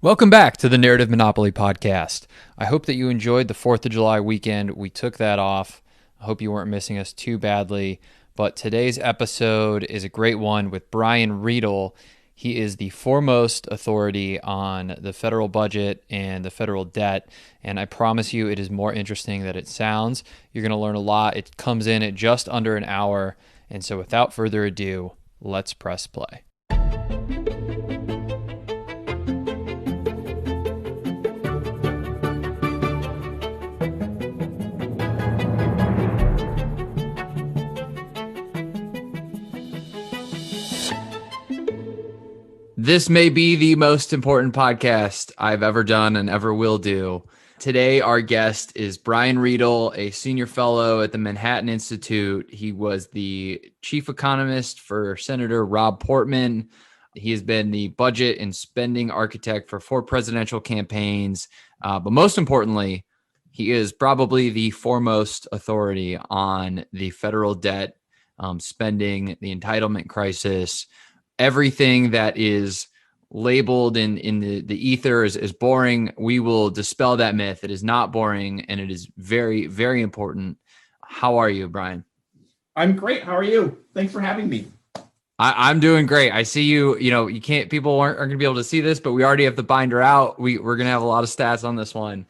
Welcome back to the Narrative Monopoly podcast. I hope that you enjoyed the 4th of July weekend. We took that off. I hope you weren't missing us too badly. But today's episode is a great one with Brian Riedl. He is the foremost authority on the federal budget and the federal debt. And I promise you it is more interesting than it sounds. You're going to learn a lot. It comes in at just under an hour. And so without further ado, let's press play. This may be the most important podcast I've ever done and ever will do. Today, our guest is Brian Riedl, a senior fellow at the Manhattan Institute. He was the chief economist for Senator Rob Portman. He has been the budget and spending architect for 4 presidential campaigns. But most importantly, he is probably the foremost authority on the federal debt, spending, the entitlement crisis. Everything that is labeled in the ether is boring. We will dispel that myth. It is not boring, and it is very, very important. How are you, Brian? I'm great. How are you? Thanks for having me. I'm doing great. I see you. You can't. People aren't going to be able to see this, but we already have the binder out. We're going to have a lot of stats on this one.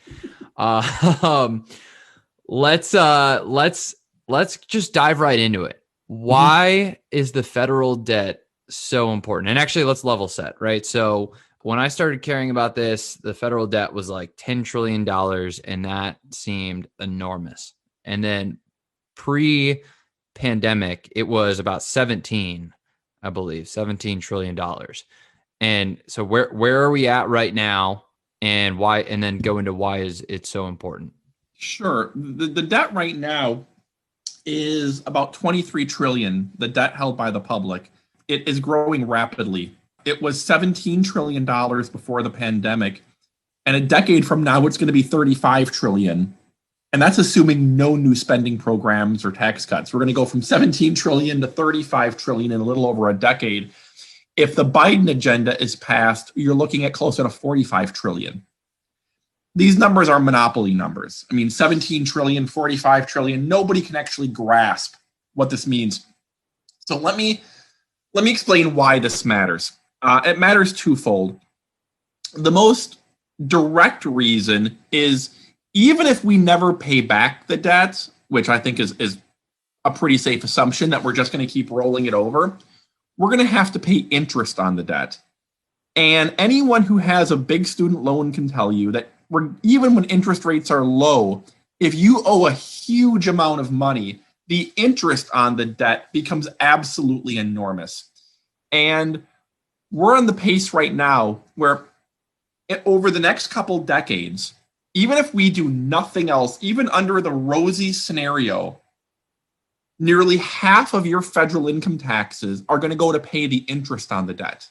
Let's just dive right into it. Why is the federal debt so important? And actually, let's level set, right? So when I started caring about this, the federal debt was like $10 trillion, and that seemed enormous. And then pre-pandemic, it was about 17 trillion. And so where are we at right now, and why? And then go into why is it so important? Sure. The debt right now is about 23 trillion, the debt held by the public. It is growing rapidly. It was $17 trillion before the pandemic. And a decade from now, it's going to be 35 trillion. And that's assuming no new spending programs or tax cuts. We're going to go from 17 trillion to 35 trillion in a little over a decade. If the Biden agenda is passed, you're looking at closer to 45 trillion. These numbers are monopoly numbers. I mean, 17 trillion, 45 trillion, nobody can actually grasp what this means. So let me explain why this matters. It matters twofold. The most direct reason is even if we never pay back the debt, which I think is a pretty safe assumption that we're just going to keep rolling it over, we're going to have to pay interest on the debt. And anyone who has a big student loan can tell you that even when interest rates are low, if you owe a huge amount of money, the interest on the debt becomes absolutely enormous. And we're on the pace right now where over the next couple decades, even if we do nothing else, even under the rosy scenario, nearly half of your federal income taxes are going to go to pay the interest on the debt.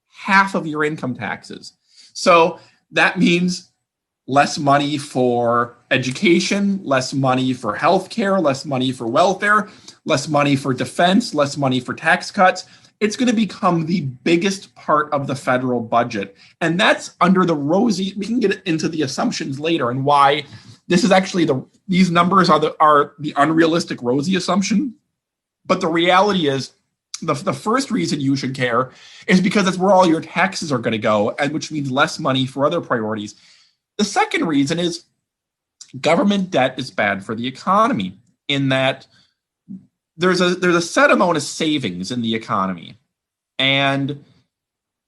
Half of your income taxes. So that means less money for education, less money for healthcare, less money for welfare, less money for defense, less money for tax cuts. It's going to become the biggest part of the federal budget. And that's under the rosy, we can get into the assumptions later and why this is actually these numbers are the unrealistic rosy assumption. But the reality is the first reason you should care is because that's where all your taxes are going to go, and which means less money for other priorities. The second reason is government debt is bad for the economy in that there's a set amount of savings in the economy. And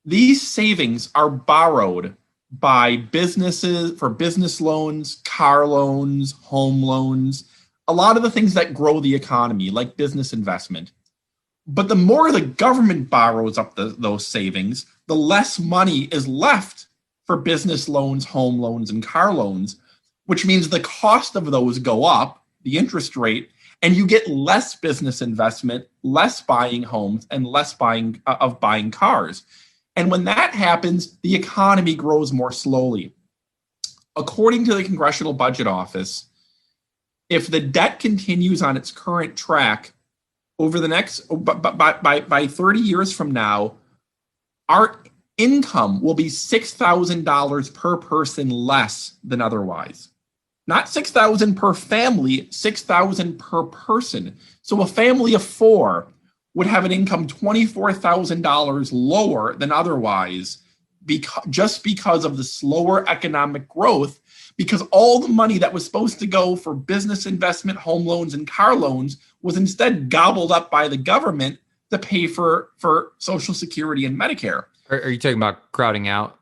these savings are borrowed by businesses for business loans, car loans, home loans, a lot of the things that grow the economy, like business investment. But the more the government borrows up those savings, the less money is left for business loans, home loans, and car loans, which means the cost of those go up, the interest rate, and you get less business investment, less buying homes, and less buying cars. And when that happens, the economy grows more slowly. According to the Congressional Budget Office, if the debt continues on its current track over the next, by 30 years from now, our income will be $6,000 per person less than otherwise. Not 6,000 per family, 6,000 per person. So a family of four would have an income $24,000 lower than otherwise just because of the slower economic growth, because all the money that was supposed to go for business investment, home loans, and car loans was instead gobbled up by the government to pay for Social Security and Medicare. Are you talking about crowding out?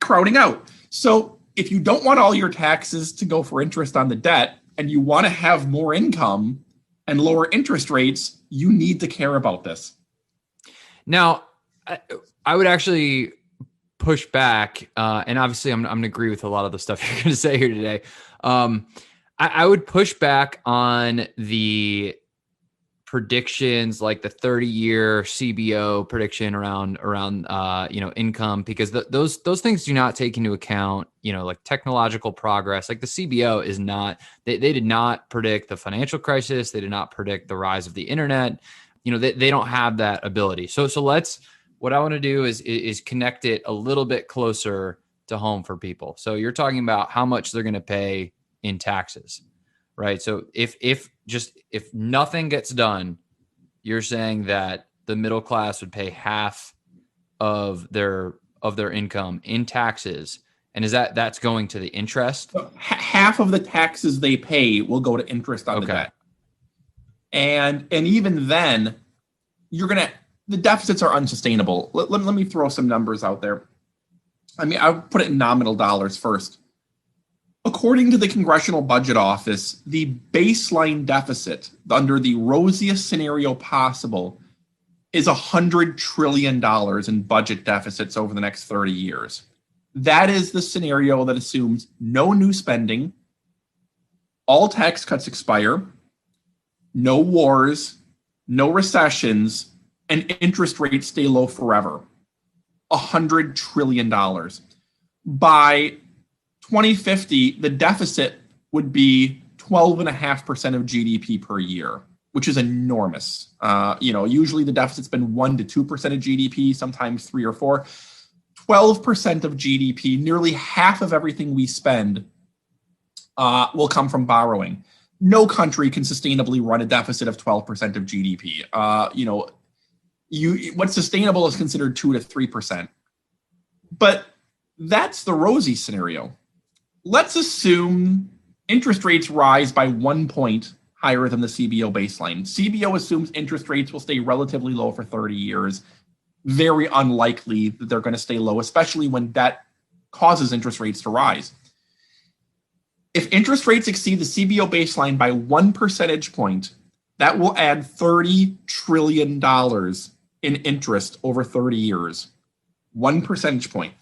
Crowding out. So if you don't want all your taxes to go for interest on the debt and you want to have more income and lower interest rates, you need to care about this. Now, I would actually push back, and obviously I'm going to agree with a lot of the stuff you're going to say here today. I would push back on the predictions, like the 30-year CBO prediction around income, because those things do not take into account, like technological progress. Like the CBO is not, they did not predict the financial crisis. They did not predict the rise of the internet. They don't have that ability. So what I want to do is connect it a little bit closer to home for people. So you're talking about how much they're going to pay in taxes, right? So if nothing gets done, you're saying that the middle class would pay half of their income in taxes. And that's going to the interest? So half of the taxes they pay will go to interest on the debt. And even then, the deficits are unsustainable. Let me throw some numbers out there. I mean, I'll put it in nominal dollars first. According to the Congressional Budget Office, the baseline deficit under the rosiest scenario possible is $100 trillion in budget deficits over the next 30 years. That is the scenario that assumes no new spending, all tax cuts expire, no wars, no recessions, and interest rates stay low forever. $100 trillion. By 2050, the deficit would be 12.5% of GDP per year, which is enormous. Usually the deficit's been 1 to 2% of GDP, sometimes 3 or 4. 12% of GDP, nearly half of everything we spend, will come from borrowing. No country can sustainably run a deficit of 12% of GDP. What's sustainable is considered 2 to 3%. But that's the rosy scenario. Let's assume interest rates rise by 1 point higher than the CBO baseline. CBO assumes interest rates will stay relatively low for 30 years. Very unlikely that they're going to stay low, especially when debt causes interest rates to rise. If interest rates exceed the CBO baseline by 1 percentage point, that will add $30 trillion in interest over 30 years. 1 percentage point.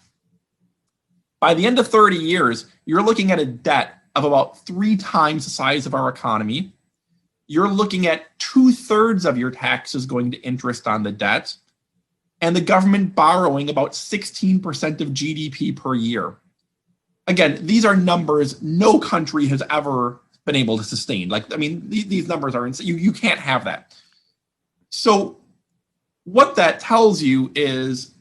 By the end of 30 years, you're looking at a debt of about 3 times the size of our economy. You're looking at 2/3 of your taxes going to interest on the debt, and the government borrowing about 16% of GDP per year. Again, these are numbers no country has ever been able to sustain. These numbers are insane. You can't have that. So what that tells you is,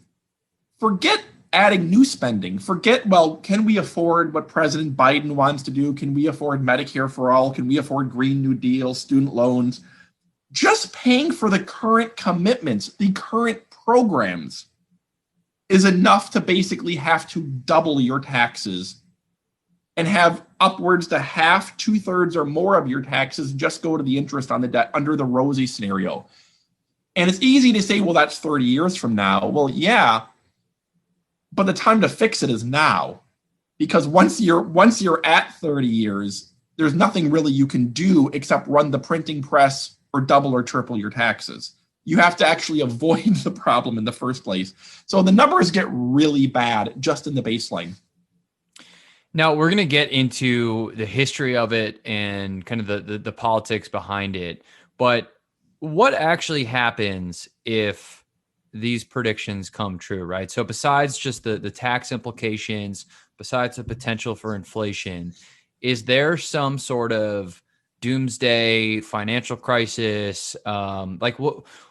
forget adding new spending. Can we afford what President Biden wants to do? Can we afford Medicare for all? Can we afford Green New Deal, student loans? Just paying for the current commitments, the current programs, is enough to basically have to double your taxes and have upwards to half, 2/3 or more of your taxes just go to the interest on the debt under the rosy scenario. And it's easy to say, well, that's 30 years from now. Well, yeah, but the time to fix it is now. Because once you're at 30 years, there's nothing really you can do except run the printing press or double or triple your taxes. You have to actually avoid the problem in the first place. So the numbers get really bad just in the baseline. Now, we're going to get into the history of it and kind of the politics behind it. But what actually happens if these predictions come true, right? So besides just the tax implications, besides the potential for inflation, is there some sort of doomsday financial crisis?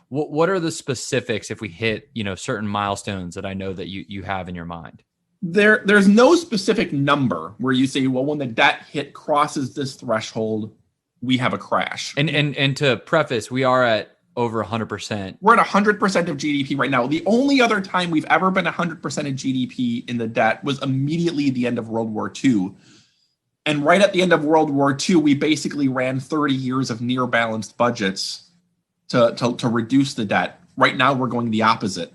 What are the specifics if we hit, certain milestones that I know that you have in your mind? There's no specific number where you say, well, when the debt crosses this threshold, we have a crash. And to preface, we are at over 100%. We're at 100% of GDP right now. The only other time we've ever been 100% of GDP in the debt was immediately at the end of World War II. And right at the end of World War II, we basically ran 30 years of near balanced budgets to reduce the debt. Right now, we're going the opposite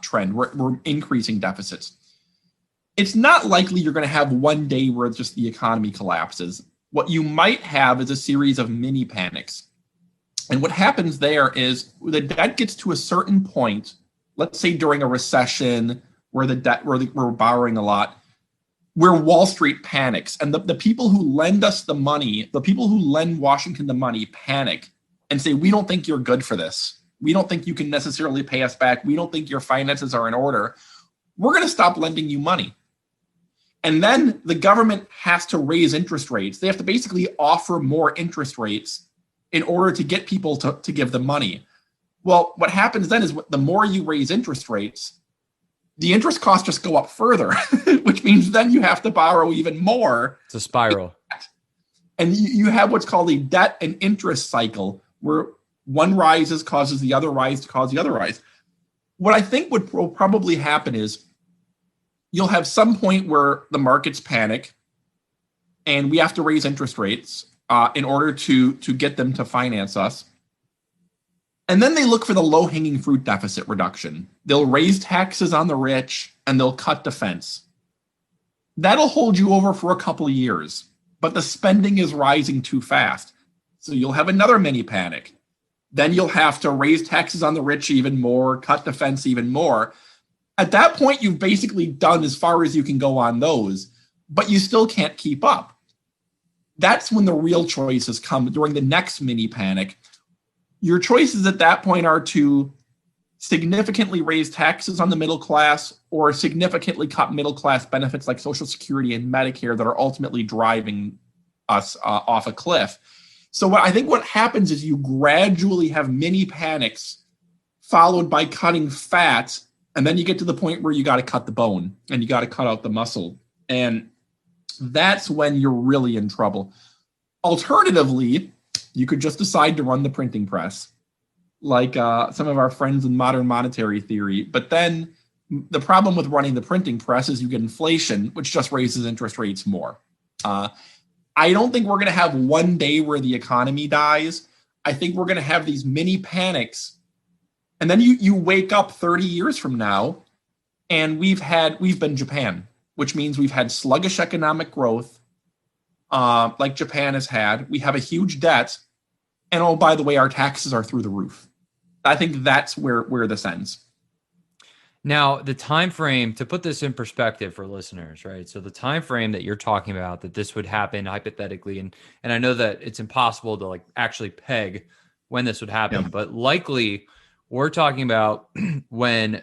trend. We're increasing deficits. It's not likely you're going to have one day where just the economy collapses. What you might have is a series of mini panics. And what happens there is the debt gets to a certain point, let's say during a recession where we're borrowing a lot, where Wall Street panics. And the people who lend us the money, the people who lend Washington the money panic and say, we don't think you're good for this. We don't think you can necessarily pay us back. We don't think your finances are in order. We're going to stop lending you money. And then the government has to raise interest rates. They have to basically offer more interest rates in order to get people to give them money. Well, what happens then is the more you raise interest rates, the interest costs just go up further, which means then you have to borrow even more. It's a spiral. And you have what's called a debt and interest cycle, where one rises causes the other rise to cause the other rise. What I think will probably happen is you'll have some point where the markets panic and we have to raise interest rates in order to get them to finance us. And then they look for the low-hanging fruit deficit reduction. They'll raise taxes on the rich and they'll cut defense. That'll hold you over for a couple of years, but the spending is rising too fast. So you'll have another mini panic. Then you'll have to raise taxes on the rich even more, cut defense even more. At that point, you've basically done as far as you can go on those, but you still can't keep up. That's when the real choices come during the next mini panic. Your choices at that point are to significantly raise taxes on the middle class or significantly cut middle class benefits like Social Security and Medicare that are ultimately driving us off a cliff. So what happens is you gradually have mini panics followed by cutting fat, and then you get to the point where you got to cut the bone and you got to cut out the muscle. And that's when you're really in trouble. Alternatively, you could just decide to run the printing press, like some of our friends in modern monetary theory. But then the problem with running the printing press is you get inflation, which just raises interest rates more. I don't think we're going to have one day where the economy dies. I think we're going to have these mini panics. And then you wake up 30 years from now, and we've been Japan, which means we've had sluggish economic growth, like Japan has had. We have a huge debt. And oh, by the way, our taxes are through the roof. I think that's where this ends. Now, the time frame, to put this in perspective for listeners, right? So the time frame that you're talking about, that this would happen hypothetically, and I know that it's impossible to like actually peg when this would happen, but likely we're talking about when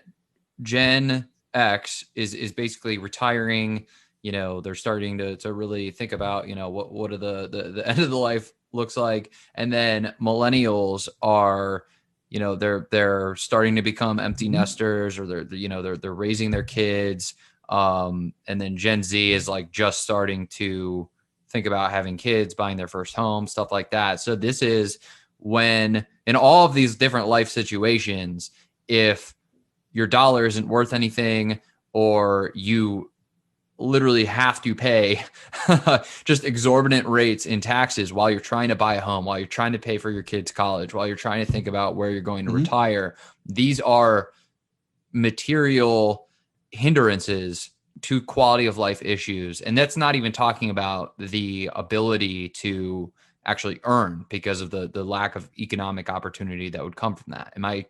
Gen X is basically retiring. They're starting to really think about, what are the end of the life looks like. And then millennials are, they're starting to become empty nesters, or they're raising their kids. And then Gen Z is like just starting to think about having kids, buying their first home, stuff like that. So this is when, in all of these different life situations, if your dollar isn't worth anything, or you literally have to pay just exorbitant rates in taxes while you're trying to buy a home, while you're trying to pay for your kids' college, while you're trying to think about where you're going to retire. These are material hindrances to quality of life issues. And that's not even talking about the ability to actually earn because of the lack of economic opportunity that would come from that. Am I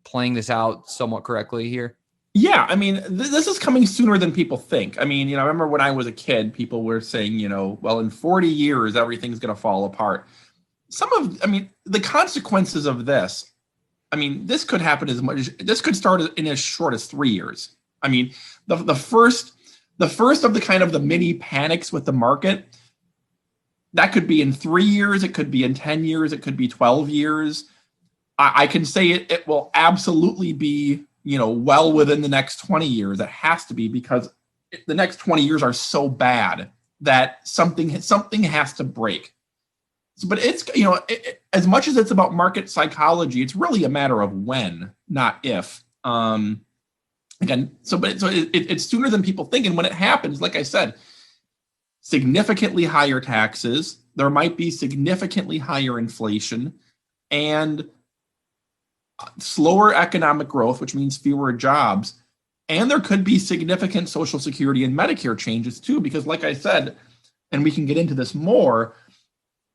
playing this out somewhat correctly here? Yeah, I mean, this is coming sooner than people think. I mean, I remember when I was a kid, people were saying, well, in 40 years, everything's going to fall apart. The consequences of this, this could happen this could start in as short as 3 years. I mean, the first of the kind of the mini panics with the market, that could be in 3 years, it could be in 10 years, it could be 12 years. I can say it will absolutely be, well within the next 20 years. It has to be, because the next 20 years are so bad that something has to break. But it's, as much as it's about market psychology, it's really a matter of when, not if. It's sooner than people think. And when it happens, like I said, significantly higher taxes, there might be significantly higher inflation, and slower economic growth, which means fewer jobs. And there could be significant Social Security and Medicare changes too, because like I said, and we can get into this more,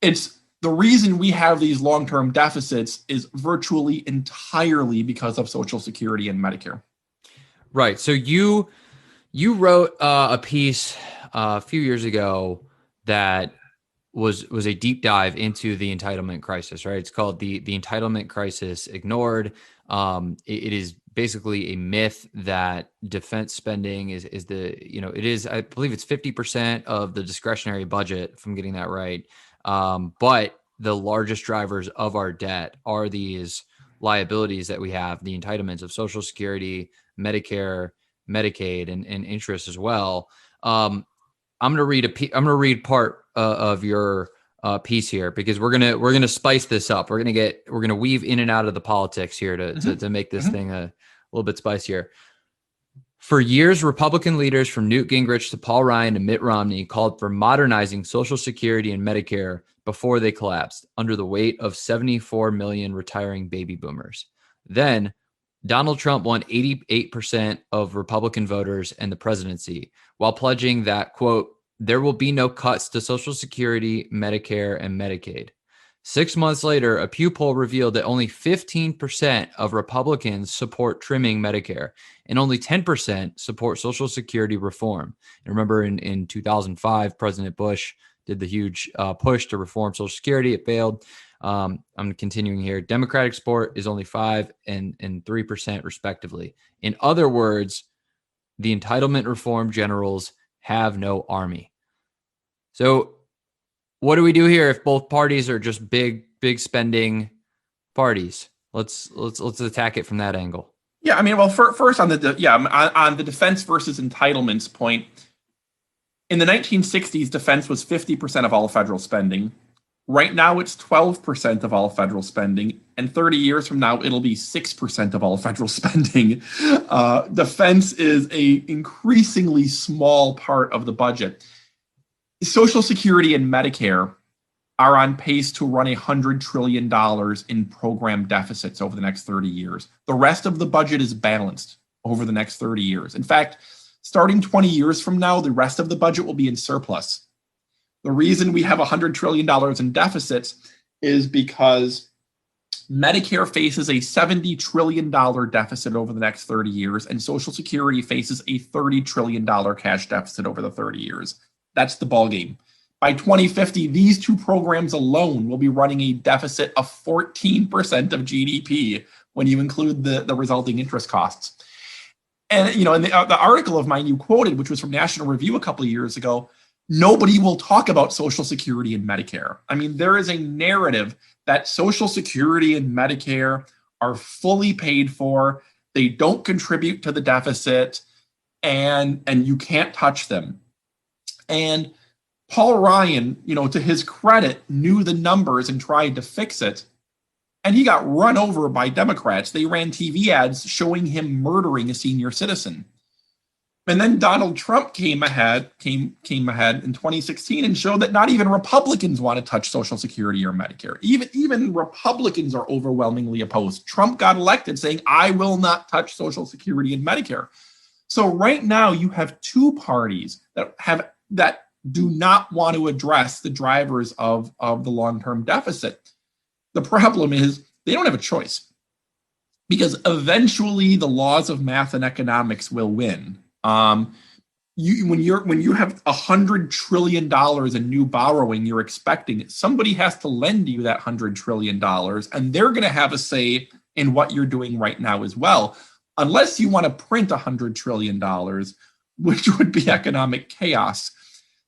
it's the reason we have these long-term deficits is virtually entirely because of Social Security and Medicare. Right. So you wrote a piece a few years ago that was a deep dive into the entitlement crisis, right? It's called the Entitlement Crisis Ignored. It is basically a myth that defense spending is it is, I believe it's 50% of the discretionary budget, if I'm getting that right. But the largest drivers of our debt are these liabilities that we have, the entitlements of Social Security, Medicare, Medicaid, and interest as well. I'm going to read part of your piece here, because we're gonna spice this up. We're gonna weave in and out of the politics here to make this thing a little bit spicier. For years, Republican leaders from Newt Gingrich to Paul Ryan to Mitt Romney called for modernizing Social Security and Medicare before they collapsed under the weight of 74 million retiring baby boomers. Then Donald Trump won 88% of Republican voters and the presidency, while pledging that, quote, there will be no cuts to Social Security, Medicare, and Medicaid. 6 months later, a Pew poll revealed that only 15% of Republicans support trimming Medicare, and only 10% support Social Security reform. And remember, in 2005, President Bush did the huge push to reform Social Security. It failed. I'm continuing here. Democratic support is only 5% and 3% respectively. In other words, the entitlement reform generals have no army. So what do we do here if both parties are just big spending parties? Let's attack it from that angle. Yeah, I mean, well, first on the defense versus entitlements point, in the 1960s, defense was 50% of all federal spending. Right now, it's 12% of all federal spending, and 30 years from now, it'll be 6% of all federal spending. Defense is a increasingly small part of the budget. Social Security and Medicare are on pace to run $100 trillion in program deficits over the next 30 years. The rest of the budget is balanced over the next 30 years. In fact, starting 20 years from now, the rest of the budget will be in surplus. The reason we have $100 trillion in deficits is because Medicare faces a $70 trillion deficit over the next 30 years, and Social Security faces a $30 trillion cash deficit over the 30 years. That's the ballgame. By 2050, these two programs alone will be running a deficit of 14% of GDP when you include the resulting interest costs. And, in the article of mine you quoted, which was from National Review a couple of years ago, nobody will talk about Social Security and Medicare. I mean, there is a narrative that Social Security and Medicare are fully paid for. They don't contribute to the deficit, and you can't touch them. And Paul Ryan, to his credit, knew the numbers and tried to fix it. And he got run over by Democrats. They ran TV ads showing him murdering a senior citizen. And then Donald Trump came ahead in 2016 and showed that not even Republicans want to touch Social Security or Medicare. Even Republicans are overwhelmingly opposed. Trump got elected saying, I will not touch Social Security and Medicare. So right now you have two parties that do not want to address the drivers of the long-term deficit. The problem is they don't have a choice, because eventually the laws of math and economics will win. When you have $100 trillion in new borrowing, you're expecting somebody has to lend you that $100 trillion, and they're going to have a say in what you're doing right now as well, unless you want to print $100 trillion, which would be economic chaos.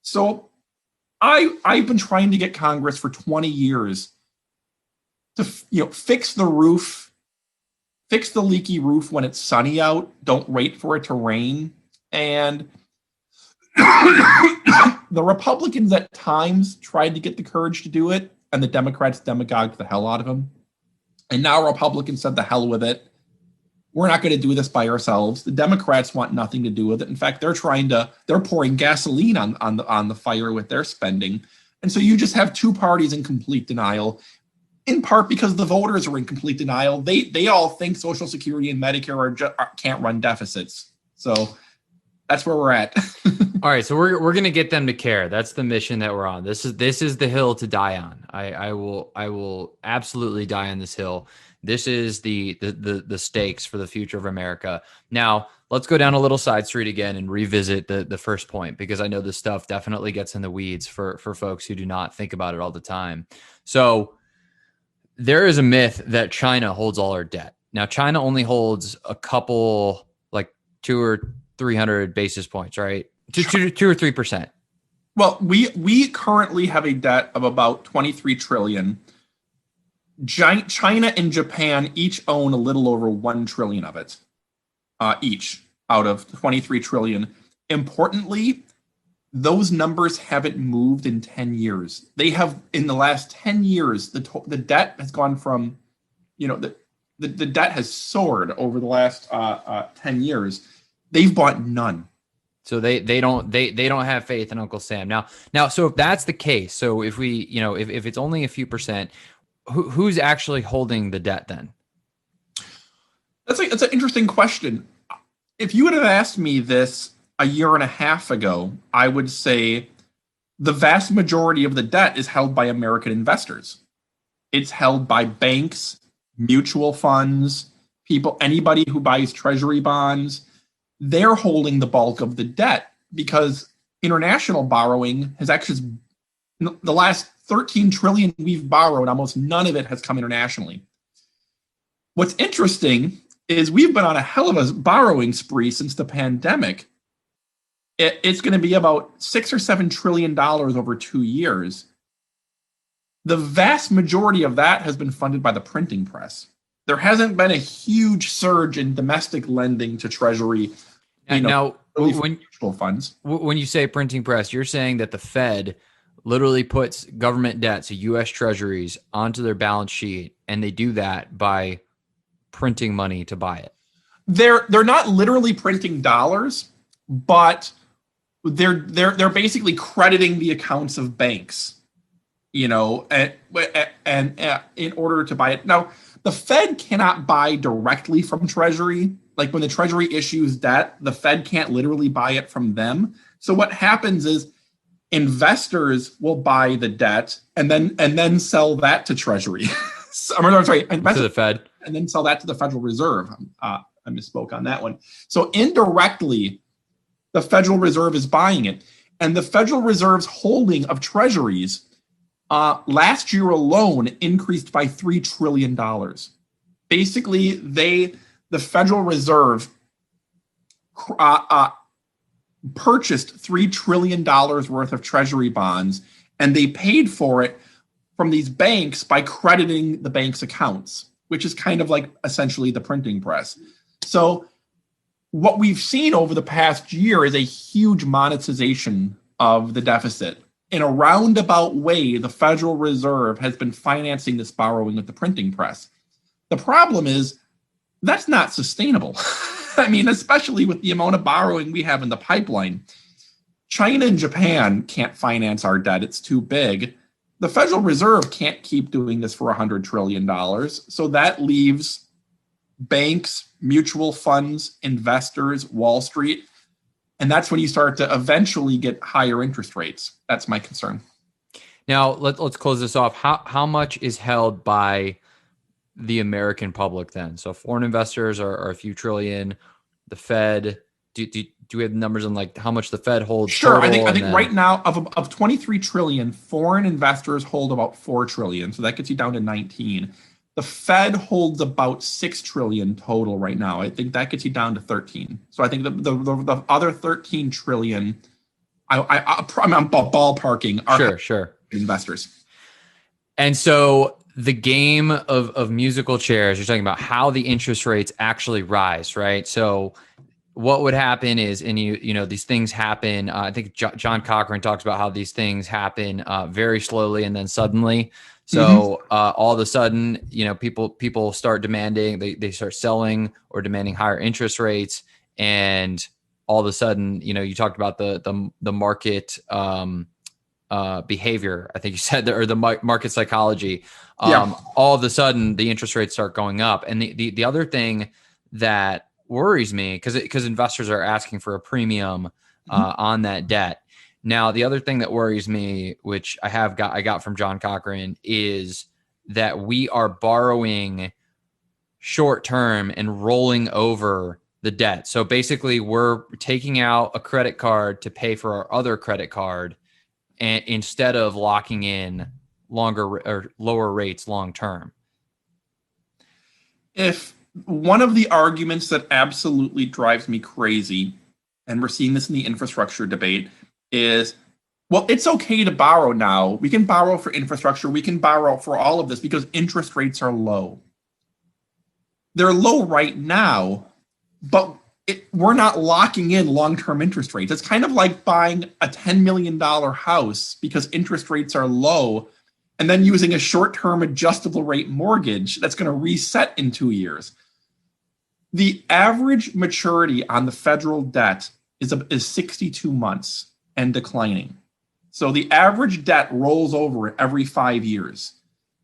So I've been trying to get Congress for 20 years to fix the roof, fix the leaky roof when it's sunny out. Don't wait for it to rain. And the Republicans at times tried to get the courage to do it, and the Democrats demagogued the hell out of them. And now Republicans said the hell with it. We're not going to do this by ourselves. The Democrats want nothing to do with it. In fact, they're pouring gasoline on the fire with their spending. And so you just have two parties in complete denial, in part because the voters are in complete denial. They all think Social Security and Medicare can't run deficits. So that's where we're at. All right, so we're going to get them to care. That's the mission that we're on. This is the hill to die on. I will absolutely die on this hill. This is the stakes for the future of America. Now, let's go down a little side street again and revisit the first point, because I know this stuff definitely gets in the weeds for folks who do not think about it all the time. So there is a myth that China holds all our debt. Now, China only holds a couple, like 200 or 300 basis points, right? 2 or 3%. Well, we currently have a debt of about 23 trillion. China and Japan each own a little over 1 trillion of it, each out of 23 trillion. Importantly, those numbers haven't moved in 10 years. They have, in the last 10 years, the debt has gone from, the debt has soared over the last 10 years. They've bought none. So they don't have faith in Uncle Sam. Now, so if that's the case, so if we, if it's only a few percent, who's actually holding the debt then? That's an interesting question. If you would have asked me this a year and a half ago, I would say the vast majority of the debt is held by American investors. It's held by banks, mutual funds, anybody who buys treasury bonds. They're holding the bulk of the debt because international borrowing has actually, the last 13 trillion we've borrowed, almost none of it has come internationally. What's interesting is we've been on a hell of a borrowing spree since the pandemic. It's going to be about $6 or $7 trillion over 2 years. The vast majority of that has been funded by the printing press. There hasn't been a huge surge in domestic lending to Treasury. Now, when mutual funds. When you say printing press, you're saying that the Fed literally puts government debt, so U.S. Treasuries, onto their balance sheet, and they do that by printing money to buy it. They're not literally printing dollars, but they're basically crediting the accounts of banks, and in order to buy it. Now, the Fed cannot buy directly from Treasury. Like when the Treasury issues debt, the Fed can't literally buy it from them. So what happens is investors will buy the debt and then sell that to Treasury. To the Fed, and then sell that to the Federal Reserve. I misspoke on that one. So indirectly, the Federal Reserve is buying it, and the Federal Reserve's holding of Treasuries last year alone increased by $3 trillion. Basically, the Federal Reserve purchased $3 trillion worth of Treasury bonds, and they paid for it from these banks by crediting the bank's accounts, which is kind of like essentially the printing press. So what we've seen over the past year is a huge monetization of the deficit. In a roundabout way, the Federal Reserve has been financing this borrowing with the printing press. The problem is that's not sustainable. I mean, especially with the amount of borrowing we have in the pipeline. China and Japan can't finance our debt. It's too big. The Federal Reserve can't keep doing this for $100 trillion. So that leaves banks, mutual funds, investors, Wall Street. And that's when you start to eventually get higher interest rates. That's my concern. Now, let's close this off. How much is held by the American public then? So foreign investors are a few trillion. The Fed, do we have numbers on like how much the Fed holds? Sure. I think right now of 23 trillion, foreign investors hold about 4 trillion. So that gets you down to 19. The Fed holds about 6 trillion total right now. I think that gets you down to 13. So I think the other 13 trillion, I'm ballparking, are sure investors. And so the game of musical chairs, you're talking about how the interest rates actually rise, right? So what would happen is, and these things happen. I think John Cochran talks about how these things happen very slowly and then suddenly. So all of a sudden, people start demanding, they start selling or demanding higher interest rates, and all of a sudden, you talked about the market behavior. I think you said that, or the market psychology. All of a sudden, the interest rates start going up, and the other thing that worries me, because investors are asking for a premium on that debt. Now, the other thing that worries me, which I got from John Cochran, is that we are borrowing short term and rolling over the debt. So basically, we're taking out a credit card to pay for our other credit card, and instead of locking in longer or lower rates long term. If one of the arguments that absolutely drives me crazy, and we're seeing this in the infrastructure debate, is, well, it's okay to borrow now. We can borrow for infrastructure. We can borrow for all of this because interest rates are low. They're low right now, but we're not locking in long-term interest rates. It's kind of like buying a $10 million house because interest rates are low, and then using a short-term adjustable rate mortgage that's going to reset in 2 years. The average maturity on the federal debt is 62 months and declining. So the average debt rolls over every 5 years.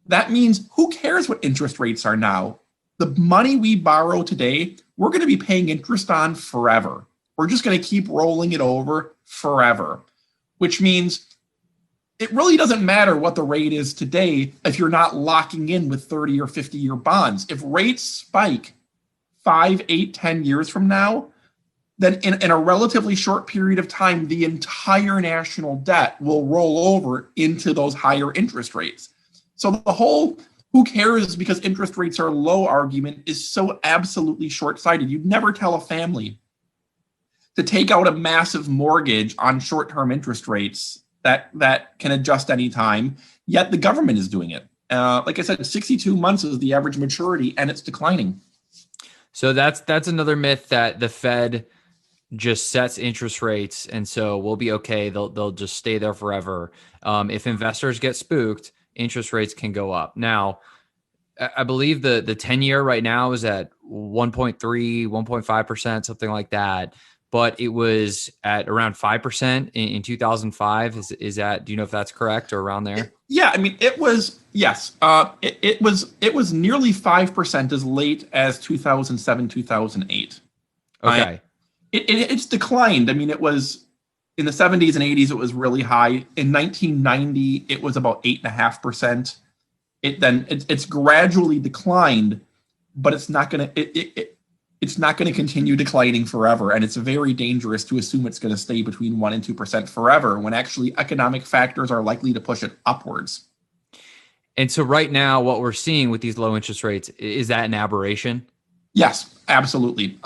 That means who cares what interest rates are now? The money we borrow today, we're going to be paying interest on forever. We're just going to keep rolling it over forever, which means it really doesn't matter what the rate is today if you're not locking in with 30 or 50-year bonds. If rates spike 5, 8, 10 years from now, then in a relatively short period of time, the entire national debt will roll over into those higher interest rates. So the whole who cares because interest rates are low argument is so absolutely short-sighted. You'd never tell a family to take out a massive mortgage on short-term interest rates that can adjust any time, yet the government is doing it. Like I said, 62 months is the average maturity, and it's declining. So that's another myth, that the Fed just sets interest rates, and so we'll be okay. They'll just stay there forever. If investors get spooked, interest rates can go up. Now, I believe the 10-year right now is at 1.3, 1.5%, something like that. But it was at around 5% in 2005. Is that, do you know if that's correct or around there? Yeah, I mean, it was, yes. It was nearly 5% as late as 2007, 2008. Okay. It's declined. I mean, it was in the 70s and 80s, it was really high. In 1990, it was about 8.5%. It's gradually declined, but it's not going to it's not going to continue declining forever, and it's very dangerous to assume it's going to stay between 1% and 2% forever, when actually economic factors are likely to push it upwards. And so right now, what we're seeing with these low interest rates, is that an aberration? Yes, absolutely.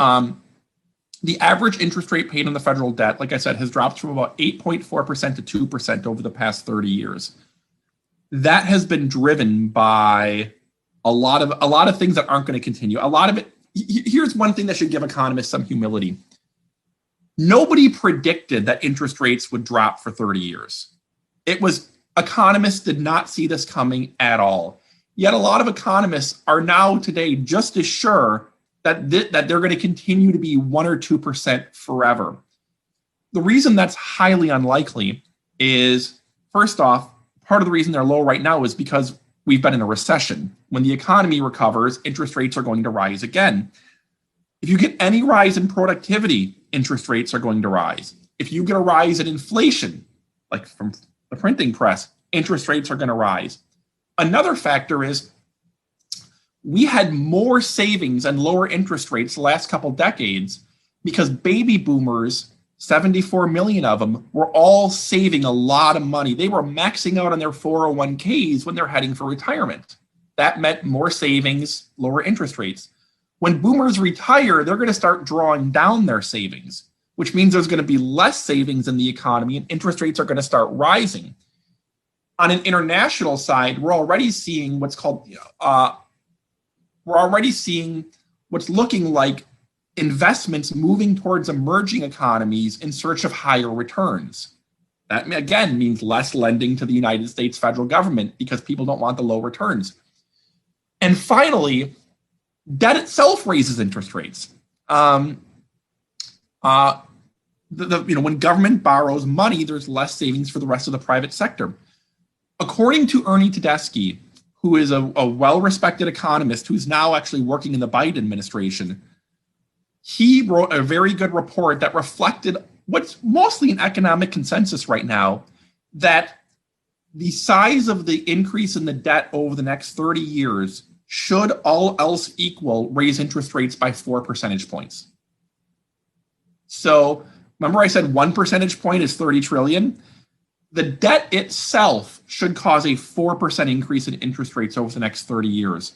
The average interest rate paid on the federal debt, like I said, has dropped from about 8.4% to 2% over the past 30 years. That has been driven by a lot of things that aren't going to continue. A lot of it. Here's one thing that should give economists some humility. Nobody predicted that interest rates would drop for 30 years. Economists did not see this coming at all. Yet a lot of economists are now today just as sure that they're going to continue to be 1 or 2% forever. The reason that's highly unlikely is, first off, part of the reason they're low right now is because we've been in a recession. When the economy recovers, interest rates are going to rise again. If you get any rise in productivity, interest rates are going to rise. If you get a rise in inflation, like from the printing press, interest rates are going to rise. Another factor is we had more savings and lower interest rates the last couple decades because baby boomers, 74 million of them, were all saving a lot of money. They were maxing out on their 401ks when they're heading for retirement. That meant more savings, lower interest rates. When boomers retire, they're going to start drawing down their savings, which means there's going to be less savings in the economy and interest rates are going to start rising. On an international side, we're already seeing what's looking like investments moving towards emerging economies in search of higher returns. That, again, means less lending to the United States federal government because people don't want the low returns. And finally, debt itself raises interest rates. When government borrows money, there's less savings for the rest of the private sector. According to Ernie Tedeschi, who is a well-respected economist who's now actually working in the Biden administration, he wrote a very good report that reflected what's mostly an economic consensus right now, that the size of the increase in the debt over the next 30 years should, all else equal, raise interest rates by 4 percentage points. So remember I said 1 percentage point is 30 trillion? The debt itself should cause a 4% increase in interest rates over the next 30 years.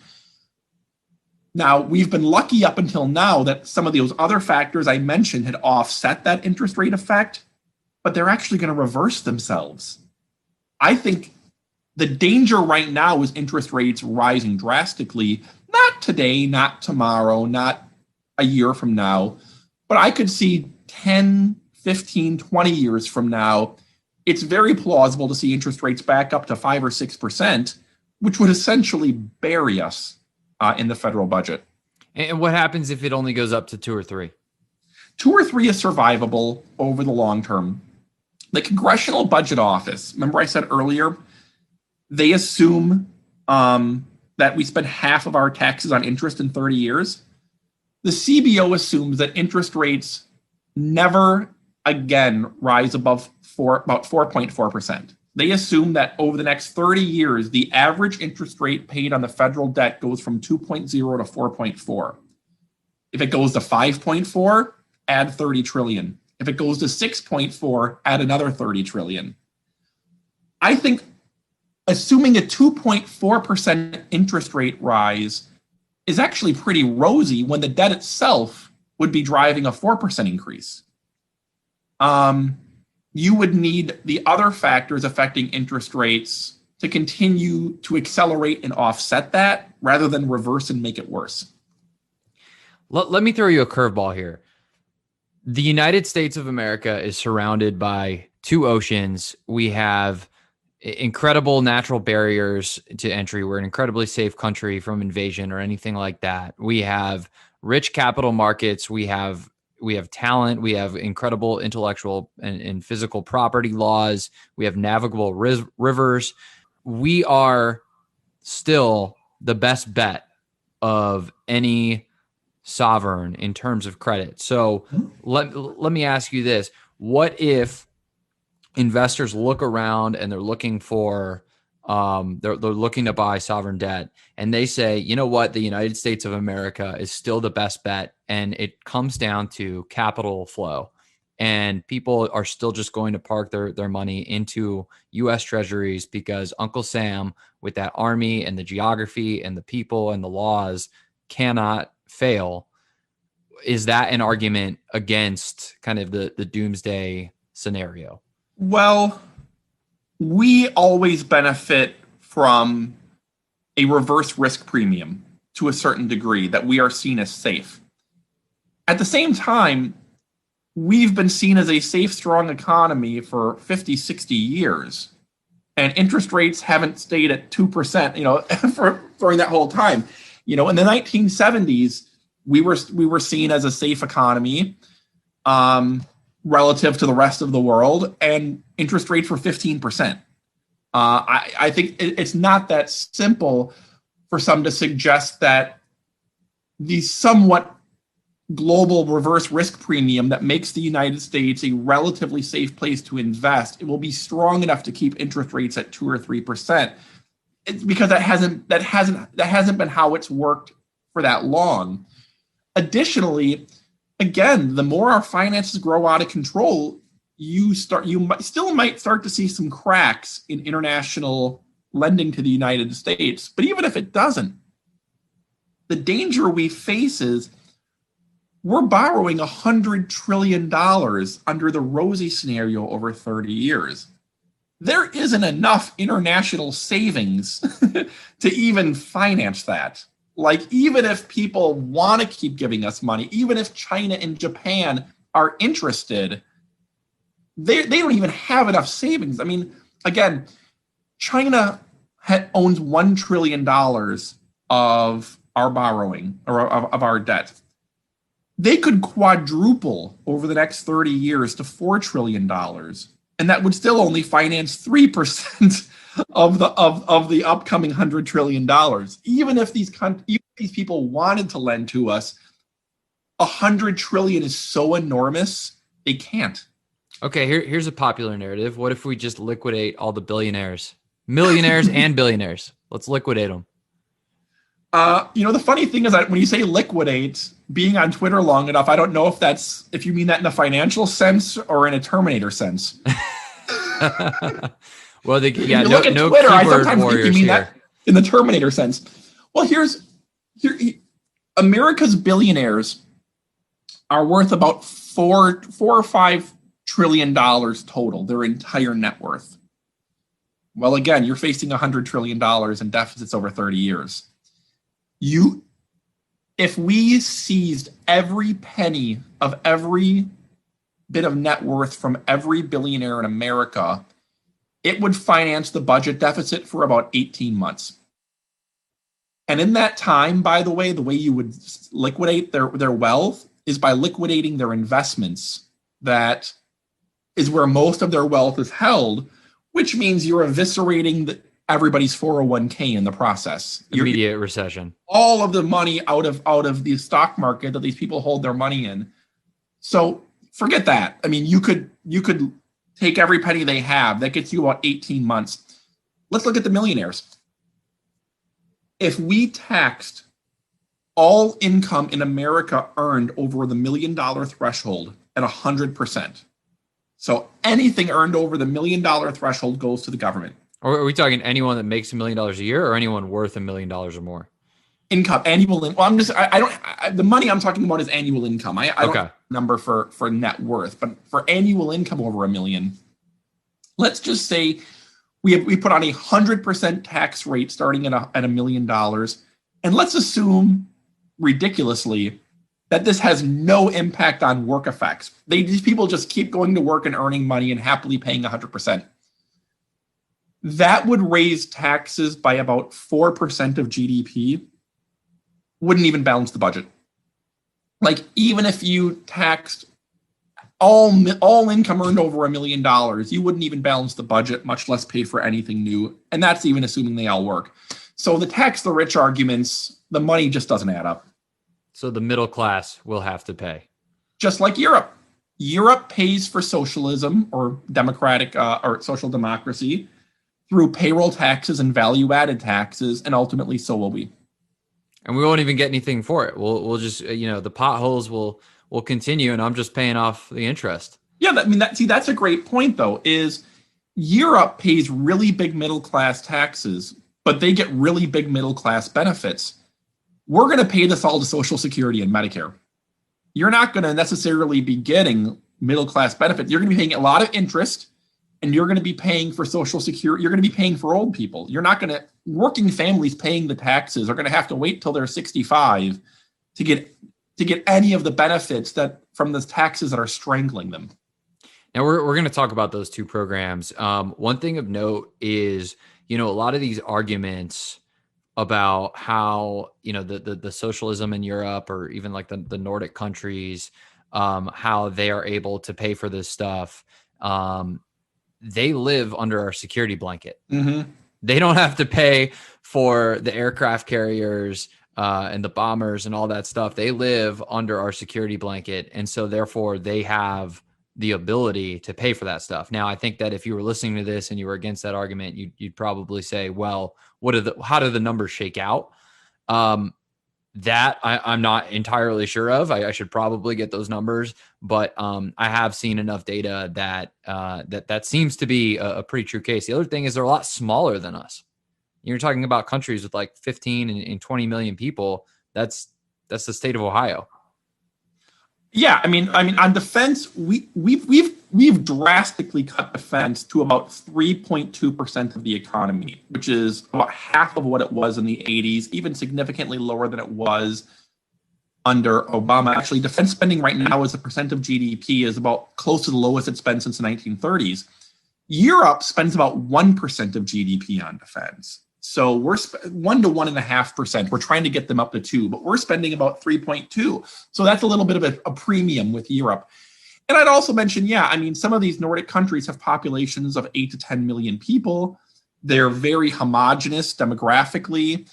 Now, we've been lucky up until now that some of those other factors I mentioned had offset that interest rate effect, but they're actually going to reverse themselves. I think the danger right now is interest rates rising drastically, not today, not tomorrow, not a year from now, but I could see 10, 15, 20 years from now, it's very plausible to see interest rates back up to 5 or 6%, which would essentially bury us in the federal budget. And what happens if it only goes up to 2 or 3? 2 or 3 is survivable over the long term. The Congressional Budget Office, remember I said earlier, they assume that we spend half of our taxes on interest in 30 years. The CBO assumes that interest rates never again rise above about 4.4%. They assume that over the next 30 years, the average interest rate paid on the federal debt goes from 2.0 to 4.4. If it goes to 5.4, add 30 trillion. If it goes to 6.4, add another 30 trillion. I think assuming a 2.4% interest rate rise is actually pretty rosy when the debt itself would be driving a 4% increase. You would need the other factors affecting interest rates to continue to accelerate and offset that rather than reverse and make it worse. Let me throw you a curveball here. The United States of America is surrounded by 2 oceans. We have incredible natural barriers to entry. We're an incredibly safe country from invasion or anything like that. We have rich capital markets. We have talent. We have incredible intellectual and physical property laws. We have navigable rivers. We are still the best bet of any sovereign in terms of credit. So let me ask you this. What if investors look around and they're looking for they're looking to buy sovereign debt and they say, you know what, the United States of America is still the best bet, and it comes down to capital flow, and people are still just going to park their money into U.S. treasuries because Uncle Sam, with that army and the geography and the people and the laws, cannot fail. Is that an argument against kind of the doomsday scenario? Well, we always benefit from a reverse risk premium to a certain degree, that we are seen as safe. At the same time, we've been seen as a safe, strong economy for 50, 60 years. And interest rates haven't stayed at 2%, for during that whole time. In the 1970s, we were seen as a safe economy relative to the rest of the world, and interest rates were 15%. I think it's not that simple for some to suggest that the somewhat global reverse risk premium that makes the United States a relatively safe place to invest, it will be strong enough to keep interest rates at 2 or 3%. It's because that hasn't been how it's worked for that long. Additionally, again, the more our finances grow out of control, you still might start to see some cracks in international lending to the United States. But even if it doesn't, the danger we face is we're borrowing $100 trillion under the rosy scenario over 30 years. there isn't enough international savings to even finance that. Like, even if people want to keep giving us money, even if China and Japan are interested, they don't even have enough savings. I mean, again, China owns $1 trillion of our borrowing, or of our debt. They could quadruple over the next 30 years to $4 trillion. And that would still only finance 3% of the upcoming $100 trillion. Even if these people wanted to lend to us, $100 trillion is so enormous, they can't. Okay, here's a popular narrative. What if we just liquidate all the billionaires, millionaires and billionaires? Let's liquidate them. The funny thing is that when you say liquidate, being on Twitter long enough, I don't know if you mean that in a financial sense or in a Terminator sense. Well, look at no Twitter, I sometimes think you mean here. that in the Terminator sense. Well, here America's billionaires are worth about $4 or $5 trillion total, their entire net worth. Well, again, you're facing $100 trillion in deficits over 30 years. If we seized every penny of every bit of net worth from every billionaire in America, it would finance the budget deficit for about 18 months. And in that time, by the way you would liquidate their wealth is by liquidating their investments. That is where most of their wealth is held, which means you're eviscerating everybody's 401k in the process. Immediate recession. All of the money out of the stock market that these people hold their money in. So forget that. I mean, you could take every penny they have. That gets you about 18 months. Let's look at the millionaires. If we taxed all income in America earned over the $1 million threshold at 100%. So anything earned over the $1 million threshold goes to the government. Or are we talking anyone that makes $1 million a year, or anyone worth $1 million or more? Income, annual income. Well, the money I'm talking about is annual income. I don't have a number for net worth, but for annual income over $1 million, let's just say we put on a 100% tax rate starting at $1 million, and let's assume ridiculously that this has no impact on work effects. These people just keep going to work and earning money and happily paying 100%. That would raise taxes by about 4% of GDP. Wouldn't even balance the budget. Like, even if you taxed all income earned over $1 million, you wouldn't even balance the budget, much less pay for anything new. And that's even assuming they all work. So the tax the rich arguments, the money just doesn't add up. So the middle class will have to pay. Just like Europe. Europe pays for socialism or democratic or social democracy through payroll taxes and value-added taxes, and ultimately so will we. And we won't even get anything for it. We'll just, the potholes will continue, and I'm just paying off the interest. Yeah, that's a great point, though, is Europe pays really big middle-class taxes, but they get really big middle-class benefits. We're going to pay this all to Social Security and Medicare. You're not going to necessarily be getting middle-class benefits. You're going to be paying a lot of interest, and you're going to be paying for Social Security. You're going to be paying for old people. You're not going to, working families paying the taxes are going to have to wait till they're 65 to get any of the benefits that from the taxes that are strangling them. Now we're going to talk about those two programs. One thing of note is, a lot of these arguments about how, the socialism in Europe, or even like the Nordic countries, how they are able to pay for this stuff. They live under our security blanket. Mm-hmm. They don't have to pay for the aircraft carriers and the bombers and all that stuff. They live under our security blanket. And so therefore they have the ability to pay for that stuff. Now, I think that if you were listening to this and you were against that argument, you'd probably say, well, how do the numbers shake out? That I'm not entirely sure of. I should probably get those numbers, but I have seen enough data that seems to be a pretty true case. The other thing is they're a lot smaller than us. You're talking about countries with like 15 and 20 million people. That's the state of Ohio. Yeah, I mean, on defense, we've we've drastically cut defense to about 3.2% of the economy, which is about half of what it was in the 80s, even significantly lower than it was under Obama. Actually, defense spending right now as a percent of GDP is about close to the lowest it's been since the 1930s. Europe spends about 1% of GDP on defense. So we're 1 to 1.5%. We're trying to get them up to 2, but we're spending about 3.2. So that's a little bit of a premium with Europe. And I'd also mention, some of these Nordic countries have populations of 8 to 10 million people. They're very homogenous demographically.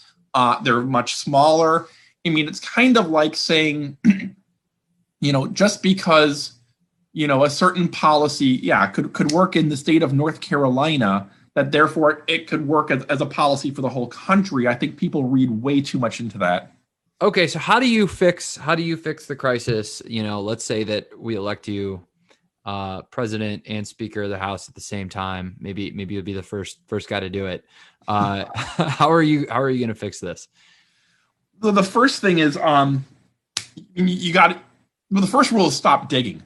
They're much smaller. It's kind of like saying, just because, a certain policy, could work in the state of North Carolina, that therefore it could work as a policy for the whole country. I think people read way too much into that. Okay, so how do you fix the crisis? Let's say that we elect you president and speaker of the House at the same time. Maybe you'll be the first guy to do it. How are you going to fix this? Well, the first thing is the first rule is stop digging,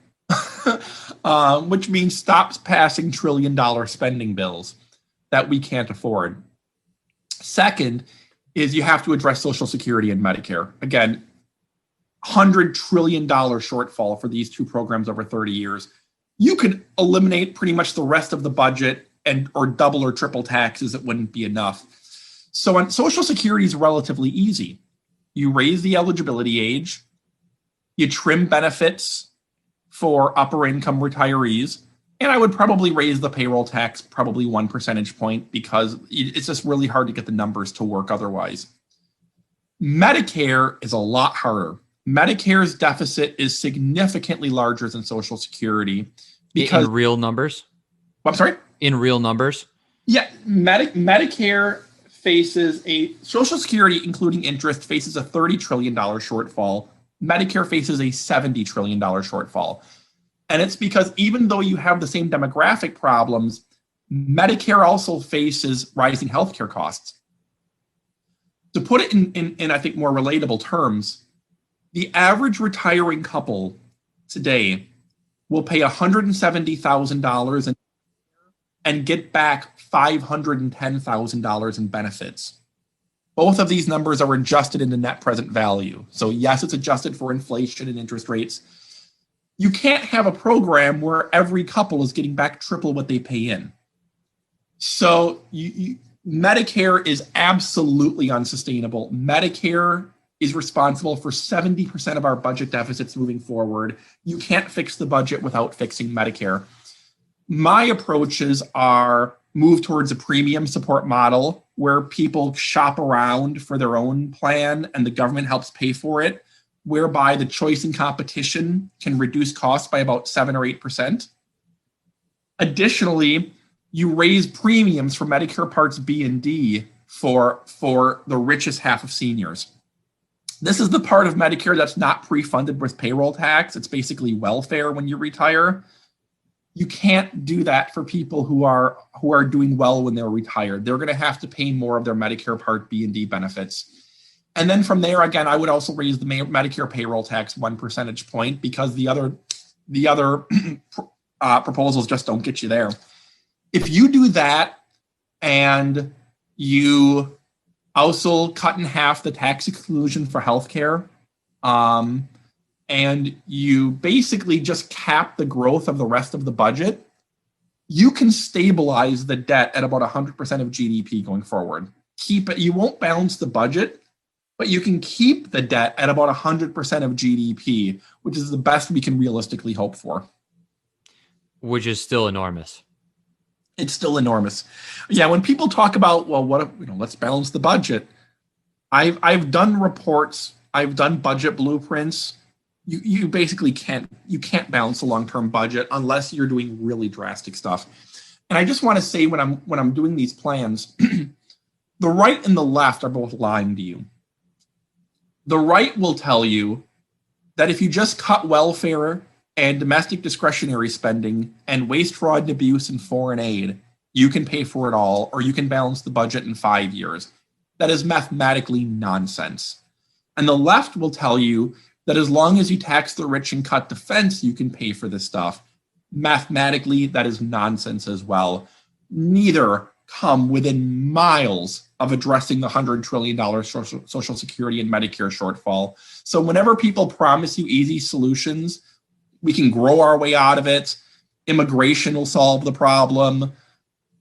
which means stop passing $1 trillion spending bills that we can't afford. Second is you have to address Social Security and Medicare. Again, $100 trillion shortfall for these two programs over 30 years. You could eliminate pretty much the rest of the budget or double or triple taxes. It wouldn't be enough. So on Social Security is relatively easy. You raise the eligibility age, you trim benefits for upper income retirees, and I would probably raise the payroll tax probably 1 percentage point because it's just really hard to get the numbers to work otherwise. Medicare is a lot harder. Medicare's deficit is significantly larger than Social Security because in real numbers. I'm sorry? In real numbers? Yeah, Medicare faces Social Security, including interest, faces a $30 trillion shortfall. Medicare faces a $70 trillion shortfall. And it's because even though you have the same demographic problems, Medicare also faces rising healthcare costs. To put it in I think, more relatable terms, the average retiring couple today will pay $170,000 and get back $510,000 in benefits. Both of these numbers are adjusted into net present value. So yes, it's adjusted for inflation and interest rates. You can't have a program where every couple is getting back triple what they pay in. So Medicare is absolutely unsustainable. Medicare is responsible for 70% of our budget deficits moving forward. You can't fix the budget without fixing Medicare. My approaches are move towards a premium support model where people shop around for their own plan and the government helps pay for it, whereby the choice and competition can reduce costs by about 7 or 8%. Additionally, you raise premiums for Medicare Parts B and D for the richest half of seniors. This is the part of Medicare that's not pre-funded with payroll tax. It's basically welfare when you retire. You can't do that for people who are doing well when they're retired. They're going to have to pay more of their Medicare Part B and D benefits. And then from there, again, I would also raise the Medicare payroll tax 1 percentage point because the other proposals just don't get you there. If you do that and you also cut in half the tax exclusion for healthcare, and you basically just cap the growth of the rest of the budget, you can stabilize the debt at about 100% of GDP going forward. Keep it. You won't balance the budget, but you can keep the debt at about 100% of GDP, which is the best we can realistically hope for. Which is still enormous. It's still enormous. Yeah, when people talk about, well, let's balance the budget. I've done reports. I've done budget blueprints. You basically can't balance a long-term budget unless you're doing really drastic stuff. And I just want to say when I'm doing these plans, the right and the left are both lying to you. The right will tell you that if you just cut welfare and domestic discretionary spending and waste, fraud, and abuse and foreign aid, you can pay for it all, or you can balance the budget in 5 years. That is mathematically nonsense. And the left will tell you that as long as you tax the rich and cut defense, you can pay for this stuff. Mathematically, that is nonsense as well. Neither come within miles of addressing the $100 trillion Social Security and Medicare shortfall. So whenever people promise you easy solutions, we can grow our way out of it. Immigration will solve the problem.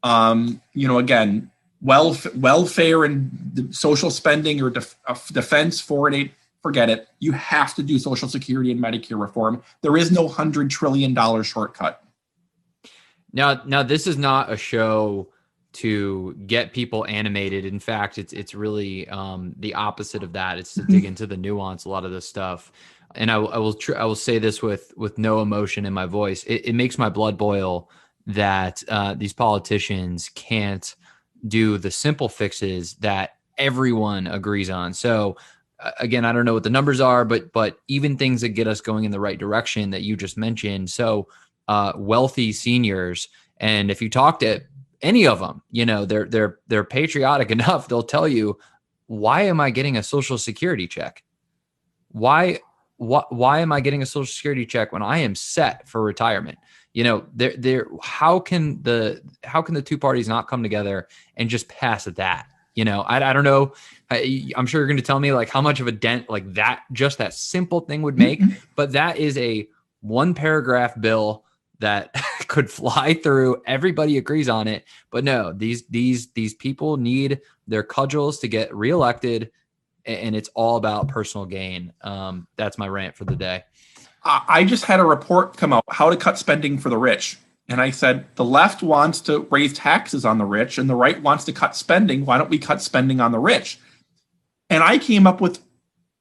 Again, welfare and social spending or defense, foreign aid, forget it. You have to do Social Security and Medicare reform. There is no $100 trillion shortcut. Now, this is not a show to get people animated. In fact, it's really the opposite of that. It's to dig into the nuance, a lot of this stuff. And I will say this with no emotion in my voice. It makes my blood boil that these politicians can't do the simple fixes that everyone agrees on. So again, I don't know what the numbers are, but even things that get us going in the right direction that you just mentioned. So wealthy seniors, and if you talk to any of them, they're patriotic enough. They'll tell you, why am I getting a Social Security check? Why am I getting a Social Security check when I am set for retirement? How can the two parties not come together and just pass that? I don't know. I'm sure you're going to tell me like how much of a dent like that, just that simple thing would make, but that is a 1-paragraph bill that could fly through. Everybody agrees on it, but no, these people need their cudgels to get reelected, and it's all about personal gain. That's my rant for the day. I just had a report come out, how to cut spending for the rich. And I said, the left wants to raise taxes on the rich and the right wants to cut spending. Why don't we cut spending on the rich? And I came up with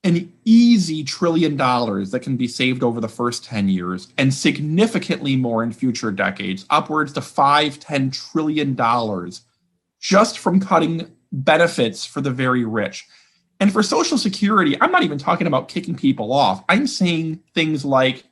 an easy $1 trillion that can be saved over the first 10 years and significantly more in future decades, upwards to $5-10 trillion just from cutting benefits for the very rich. And for Social Security, I'm not even talking about kicking people off. I'm saying things like,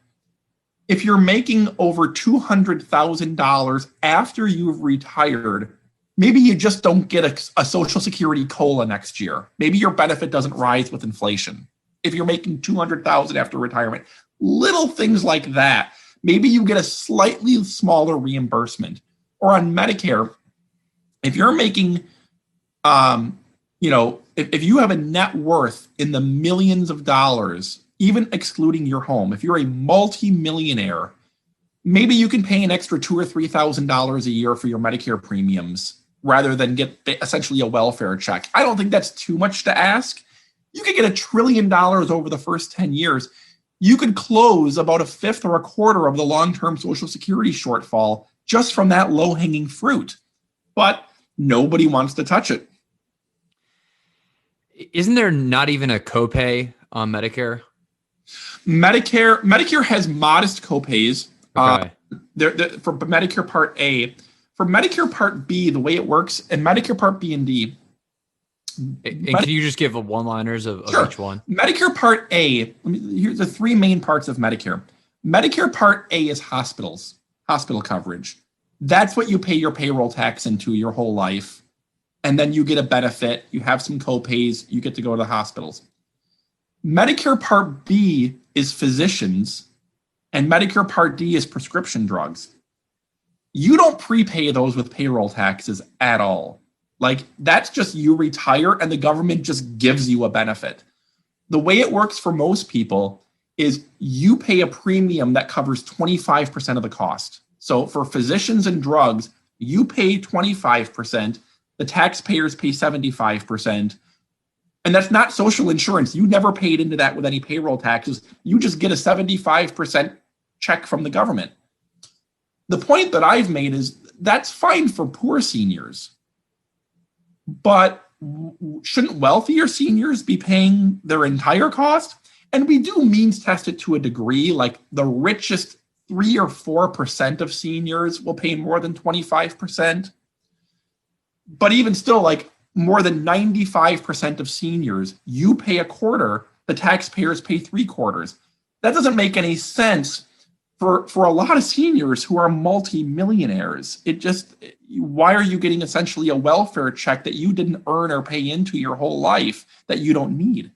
if you're making over $200,000 after you've retired, maybe you just don't get a Social Security COLA next year. Maybe your benefit doesn't rise with inflation. If you're making $200,000 after retirement, little things like that. Maybe you get a slightly smaller reimbursement. Or on Medicare, if you're making, if you have a net worth in the millions of dollars, even excluding your home, if you're a multi-millionaire, maybe you can pay an extra $2,000 or $3,000 a year for your Medicare premiums rather than get essentially a welfare check. I don't think that's too much to ask. You could get $1 trillion over the first 10 years. You could close about a fifth or a quarter of the long-term Social Security shortfall just from that low-hanging fruit. But nobody wants to touch it. Isn't there not even a copay on Medicare? Medicare has modest copays. Okay. For Medicare Part A. For Medicare Part B, the way it works, and Medicare Part B and D. And can you just give one-liners of Sure. each one? Medicare Part A, here's the three main parts of Medicare. Medicare Part A is hospital coverage. That's what you pay your payroll tax into your whole life. And then you get a benefit. You have some copays. You get to go to the hospitals. Medicare Part B is physicians, and Medicare Part D is prescription drugs. You don't prepay those with payroll taxes at all. Like, that's just you retire and the government just gives you a benefit. The way it works for most people is you pay a premium that covers 25% of the cost. So for physicians and drugs, you pay 25%, the taxpayers pay 75%. And that's not social insurance. You never paid into that with any payroll taxes. You just get a 75% check from the government. The point that I've made is that's fine for poor seniors. But shouldn't wealthier seniors be paying their entire cost? And we do means test it to a degree, like the richest 3 or 4% of seniors will pay more than 25%. But even still, like more than 95% of seniors, you pay a quarter, the taxpayers pay 3/4. That doesn't make any sense for a lot of seniors who are multi-millionaires. Why are you getting essentially a welfare check that you didn't earn or pay into your whole life that you don't need?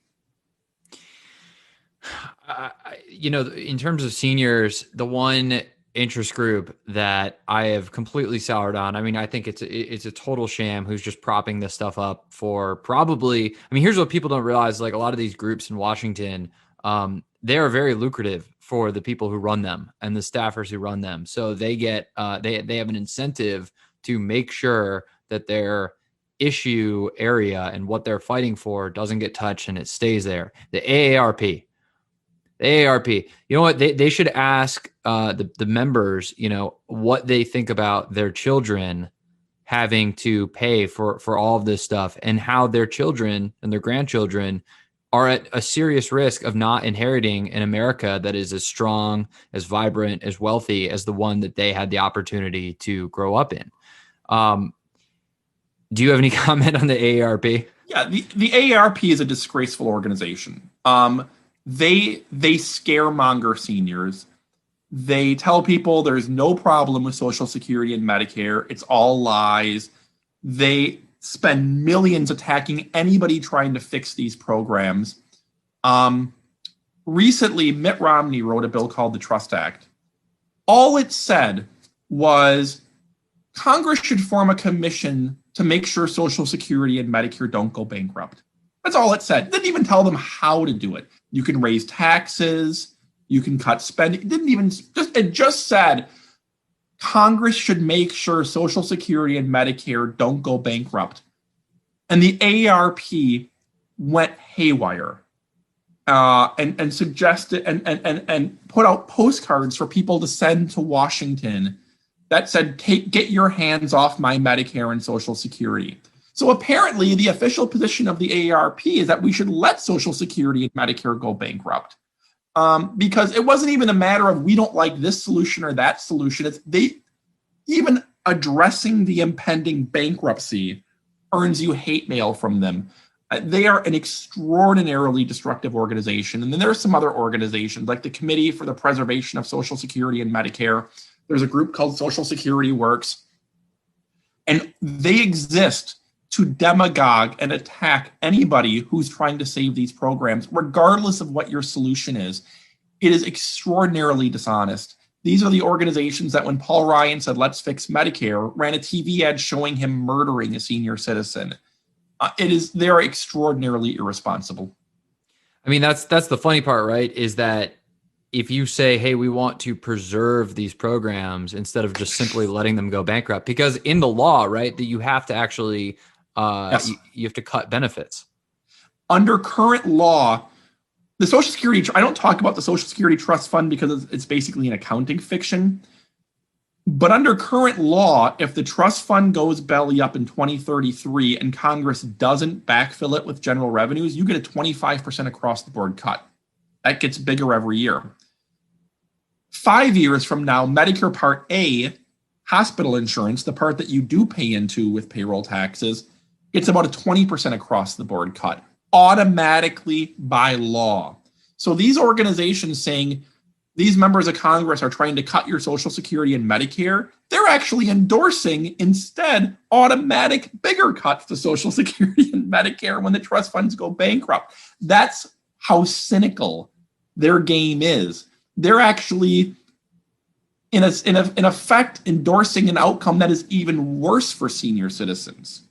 In terms of seniors, the one interest group that I have completely soured on. I mean, I think it's a total sham who's just propping this stuff up for probably. I mean, here's what people don't realize: like a lot of these groups in Washington, they are very lucrative for the people who run them and the staffers who run them. So they get they have an incentive to make sure that their issue area and what they're fighting for doesn't get touched and it stays there. The AARP. The AARP, you know what? They should ask the members, what they think about their children having to pay for all of this stuff and how their children and their grandchildren are at a serious risk of not inheriting an America that is as strong, as vibrant, as wealthy as the one that they had the opportunity to grow up in. Do you have any comment on the AARP? Yeah, the AARP is a disgraceful organization. They scaremonger seniors. They tell people there's no problem with Social Security and Medicare. It's all lies. They spend millions attacking anybody trying to fix these programs. Recently, Mitt Romney wrote a bill called the Trust Act. All it said was Congress should form a commission to make sure Social Security and Medicare don't go bankrupt. That's all it said. It didn't even tell them how to do it. You can raise taxes. You can cut spending. It just said Congress should make sure Social Security and Medicare don't go bankrupt. And the AARP went haywire and suggested and put out postcards for people to send to Washington that said, get your hands off my Medicare and Social Security. So apparently the official position of the AARP is that we should let Social Security and Medicare go bankrupt. Because it wasn't even a matter of we don't like this solution or that solution. It's even addressing the impending bankruptcy earns you hate mail from them. They are an extraordinarily destructive organization. And then there are some other organizations like the Committee for the Preservation of Social Security and Medicare. There's a group called Social Security Works. And they exist to demagogue and attack anybody who's trying to save these programs, regardless of what your solution is. It is extraordinarily dishonest. These are the organizations that when Paul Ryan said, let's fix Medicare, ran a TV ad showing him murdering a senior citizen. They're extraordinarily irresponsible. I mean, that's the funny part, right? Is that if you say, hey, we want to preserve these programs instead of just simply letting them go bankrupt, because in the law, right, that you have to actually yes. you have to cut benefits. Under current law, the Social Security, I don't talk about the Social Security Trust Fund because it's basically an accounting fiction. But under current law, if the trust fund goes belly up in 2033 and Congress doesn't backfill it with general revenues, you get a 25% across the board cut. That gets bigger every year. 5 years from now, Medicare Part A, hospital insurance, the part that you do pay into with payroll taxes, it's about a 20% across the board cut, automatically by law. So these organizations saying these members of Congress are trying to cut your Social Security and Medicare, they're actually endorsing instead automatic bigger cuts to Social Security and Medicare when the trust funds go bankrupt. That's how cynical their game is. They're actually, in effect, endorsing an outcome that is even worse for senior citizens.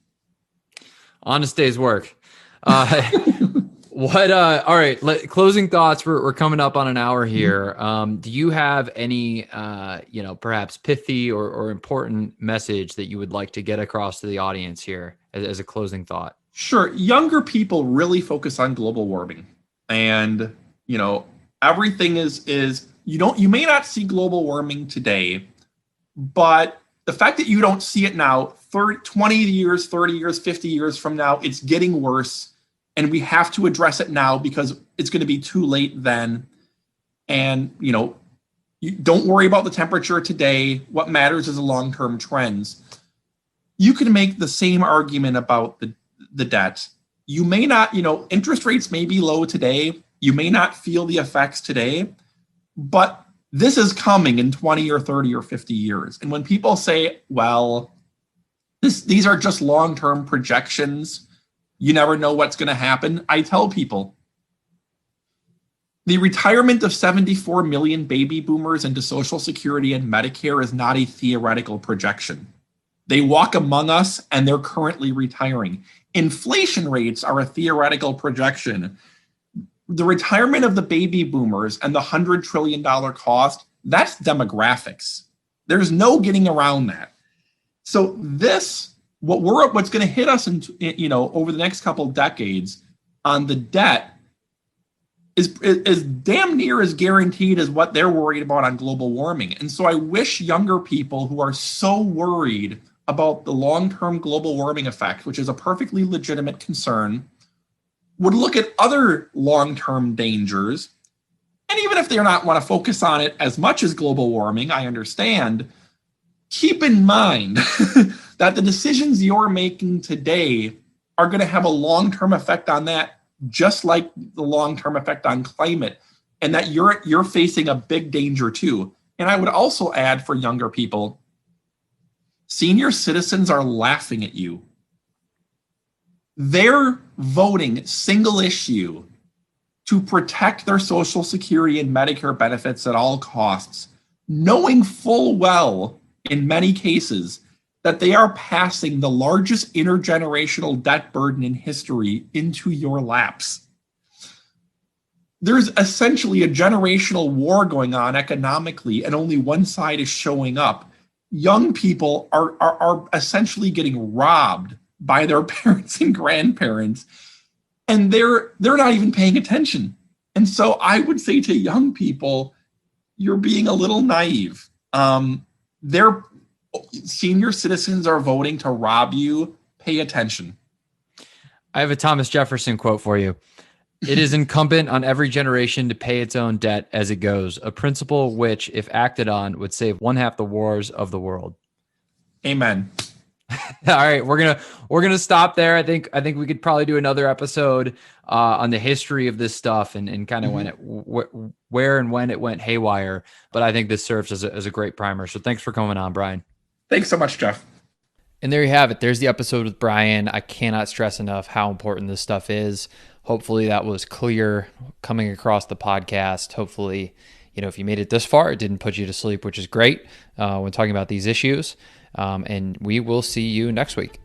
Honest day's work. All right. Closing thoughts. We're coming up on an hour here. Do you have any, perhaps pithy or important message that you would like to get across to the audience here as a closing thought? Sure. Younger people really focus on global warming, and everything is you may not see global warming today, but the fact that you don't see it now, 20 years, 30 years, 50 years from now, it's getting worse. And we have to address it now because it's going to be too late then. And, you don't worry about the temperature today. What matters is the long-term trends. You can make the same argument about the debt. You may not, interest rates may be low today. You may not feel the effects today, but this is coming in 20 or 30 or 50 years. And when people say, well, these are just long-term projections, you never know what's going to happen, I tell people, The retirement of 74 million baby boomers into Social Security and Medicare is not a theoretical projection. They walk among us and they're currently retiring. Inflation rates are a theoretical projection. The retirement of the baby boomers and the $100 trillion cost, that's demographics. There's no getting around that. So what's going to hit us over the next couple decades on the debt is damn near as guaranteed as what they're worried about on global warming. And so I wish younger people who are so worried about the long-term global warming effect, which is a perfectly legitimate concern, would look at other long-term dangers. And even if they not want to focus on it as much as global warming, I understand, keep in mind that the decisions you're making today are going to have a long-term effect on that, just like the long-term effect on climate, and that you're facing a big danger too. And I would also add for younger people, senior citizens are laughing at you. They're voting single issue to protect their Social Security and Medicare benefits at all costs, knowing full well, in many cases, that they are passing the largest intergenerational debt burden in history into your laps. There's essentially a generational war going on economically, and only one side is showing up. Young people are essentially getting robbed by their parents and grandparents, and they're not even paying attention. And so I would say to young people, you're being a little naive. Senior citizens are voting to rob you. Pay attention. I have a Thomas Jefferson quote for you. It is incumbent on every generation to pay its own debt as it goes, a principle which, if acted on, would save one half the wars of the world. Amen. All right, we're gonna stop there. I think we could probably do another episode on the history of this stuff and kind of where and when it went haywire. But I think this serves as a great primer. So thanks for coming on, Brian. Thanks so much, Jeff. And there you have it. There's the episode with Brian. I cannot stress enough how important this stuff is. Hopefully that was clear coming across the podcast. Hopefully, if you made it this far, it didn't put you to sleep, which is great when talking about these issues. And we will see you next week.